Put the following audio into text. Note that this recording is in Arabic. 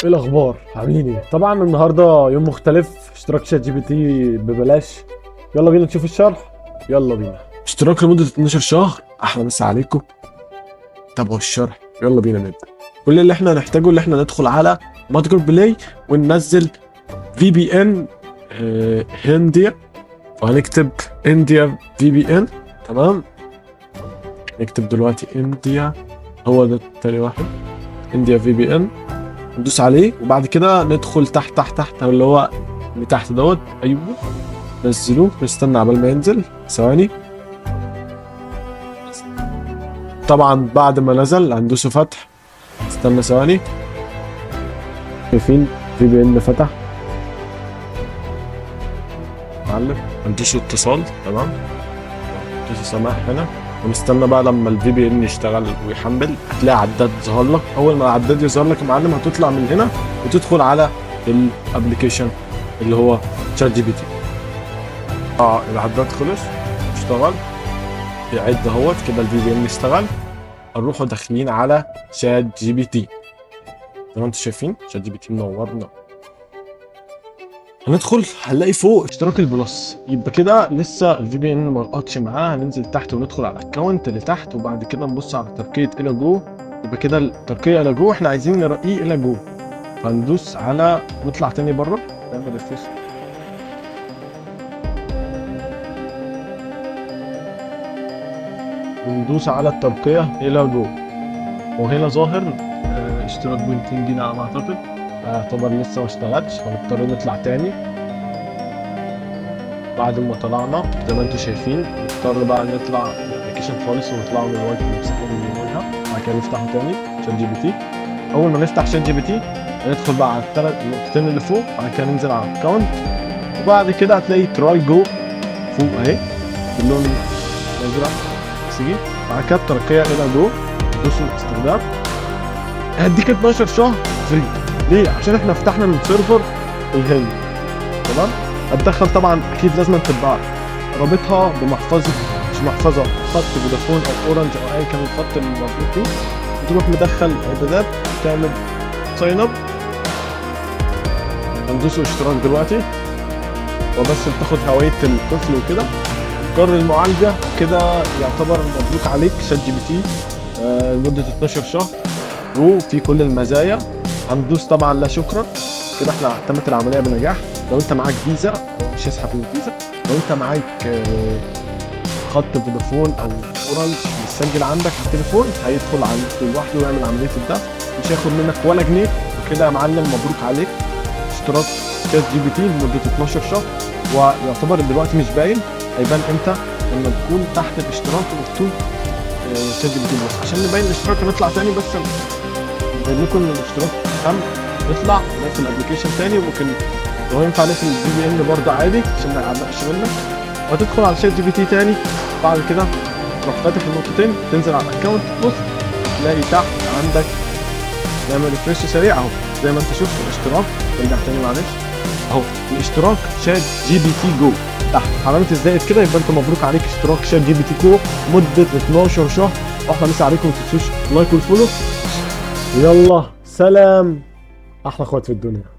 ايه الاخبار؟ عاملين ايه؟ طبعا النهارده يوم مختلف، اشتراك شات جي بي تي ببلاش. يلا بينا نشوف الشرح. يلا بينا. اشتراك لمده 12 شهر. احلى مسا عليكم. تابعوا الشرح. يلا بينا نبدا. كل اللي احنا هنحتاجه اللي احنا ندخل على متجر بلاي وننزل في بي ان هنديا، وهنكتب انديا في بي ان. تمام، نكتب دلوقتي انديا، هو ده تاني واحد، انديا في بي ان. ندوس عليه وبعد كده ندخل تحت تحت تحت اللي هو اللي تحت دوت. ايوه، نزلوه، نستنى عبال ما ينزل ثواني. طبعا بعد ما نزل هندوسه فتح، استنى ثواني. شايفين في بي ان فتح معلم. هندوسه اتصال. تمام، ندوسه سماح هنا ونستنى بقى لما الفي بي ان يشتغل ويحمل. هتلاقي عداد ظهر لك. اول ما العداد يظهر لك يا معلم هتطلع من هنا وتدخل على الابلكيشن اللي هو شات جي بي تي. العداد خلص اشتغل، يعد اهوت كده الفي بي ان اشتغل. هنروحوا داخلين على شات جي بي تي زي ما انتم شايفين. شات جي بي تي منورنا. هندخل هنلاقي فوق اشتراك البلس، يبقى كده لسه الفي بي ان ما لقطش معاه. هننزل تحت وندخل على الاكونت اللي تحت وبعد كده نبص على ترقية الى جو. يبقى كده الترقية الى جو احنا عايزين نرقيه الى جو، فندوس على نطلع تاني بره نعمل ريفريش. وندوس على الترقية الى جو، وهنا ظاهر اشتراك ب 200 جنيه على ما اعتقد. يعتبر لسه ما اشتغلش، فنضطر نطلع تاني. بعد ما طلعنا زي ما انتم شايفين نضطر بقى نطلع الابلكيشن خالص ونطلعه من الواجهه ونمسحه من الواجهه. بعد كده نفتحه تاني شات جي بي تي. اول ما نفتح شات جي بي تي هندخل بقى على الثلاث نقطتين اللي فوق، بعد كده ننزل على الاكونت وبعد كده هتلاقي تراي جو فوق اهي باللون الازرق سي. بعد كده الترقيه الى جو، دوسوا استخدام. هديك 12 شهر فري. ليه؟ عشان احنا فتحنا من سيرفر الهند. تمام، هتدخل طبعا اكيد لازم تبقى رابطها بمحفظه، مش محفظه، خط فودافون او اورنج او اي كان الخط اللي موجود فيه، وتروح مدخل اعدادات تعمل ساين اب. هندوس اشتراك دلوقتي وبس بتاخد هويه الطفل وكده. قرر المعالجه كده، يعتبر مبروك عليك شات جي بي تي لمده 12 شهر وفي كل المزايا. هندوس طبعا لا شكرا. كده احنا تمت العمليه بنجاح. لو انت معاك فيزا مش هيسحب من الفيزا. لو انت معاك خط فودافون او اورنج متسجل عندك على التليفون هيدخل عنده لوحده ويعمل عمليه الدفع، مش هياخد منك ولا جنيه. وكده يا معلم مبروك عليك اشتراك شات جي بي تي لمده 12 شهر. ويعتبر دلوقتي مش باين، هيبان امتى؟ لما تكون تحت الاشتراك مكتوب شات جي بي تي بس. عشان نبين الاشتراك هنطلع تاني بس نبين لكم ان الاشتراك تم. نطلع نقفل الابلكيشن تاني، وممكن لو ينفع نقفل الفي بي ان برضه عادي عشان ما يعلقش منك. وهتدخل على شات جي بي تي تاني. بعد كده تروح فاتح النقطتين، تنزل على الاكونت، تبص تلاقي تحت عندك نعمل ريفريش سريع اهو زي ما انت شفت الاشتراك. ارجع تاني معلش اهو الاشتراك شات جي بي تي جو تحت علامه الزائد كده. يبقى انت مبروك عليك اشتراك شات جي بي تي جو مده 12 شهر. واحلى مسا عليكم، ما تنسوش لايك والفولو. يلا سلام، احلى اخوات في الدنيا.